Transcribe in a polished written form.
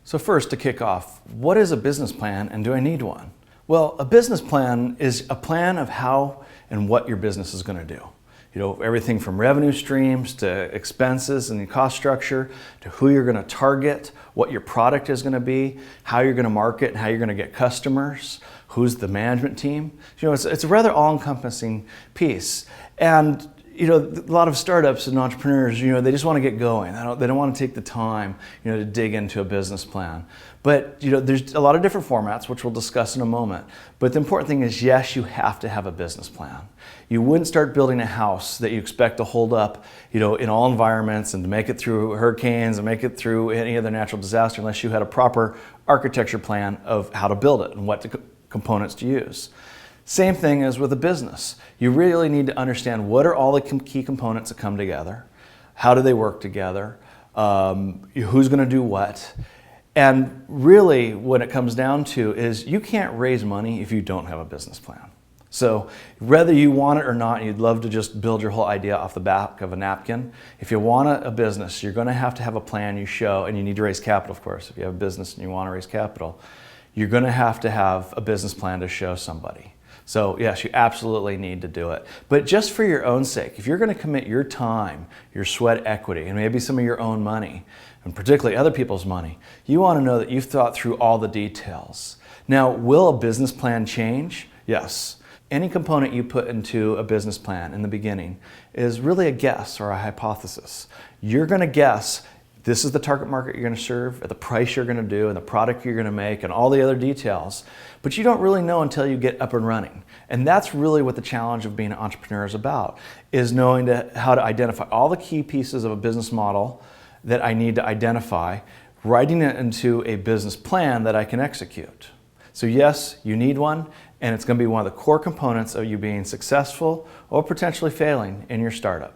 So first, to kick off, what is a business plan and do I need one? Well, a business plan is a plan of how and what your business is going to do. You know, everything from revenue streams to expenses and the cost structure to who you're going to target, what your product is going to be, how you're going to market and how you're going to get customers, who's the management team. You know, it's a rather all-encompassing piece. And you know, a lot of startups and entrepreneurs, you know, they just want to get going. They don't want to take the time, you know, to dig into a business plan. But, you know, there's a lot of different formats, which we'll discuss in a moment. But the important thing is, yes, you have to have a business plan. You wouldn't start building a house that you expect to hold up, you know, in all environments and to make it through hurricanes and make it through any other natural disaster unless you had a proper architecture plan of how to build it and what components to use. Same thing as with a business. You really need to understand what are all the key components that come together, how do they work together, who's going to do what, and really what it comes down to is you can't raise money if you don't have a business plan. So whether you want it or not, you'd love to just build your whole idea off the back of a napkin. If you want a business, you're going to have a plan you show, and you need to raise capital, of course. If you have a business and you want to raise capital, you're going to have a business plan to show somebody. So yes, you absolutely need to do it. But just for your own sake, if you're going to commit your time, your sweat equity, and maybe some of your own money, and particularly other people's money, you want to know that you've thought through all the details. Now, will a business plan change? Yes. Any component you put into a business plan in the beginning is really a guess or a hypothesis. You're going to guess this is the target market you're going to serve, at the price you're going to do, and the product you're going to make, and all the other details. But you don't really know until you get up and running. And that's really what the challenge of being an entrepreneur is about, is knowing how to identify all the key pieces of a business model that I need to identify, writing it into a business plan that I can execute. So yes, you need one, and it's going to be one of the core components of you being successful or potentially failing in your startup.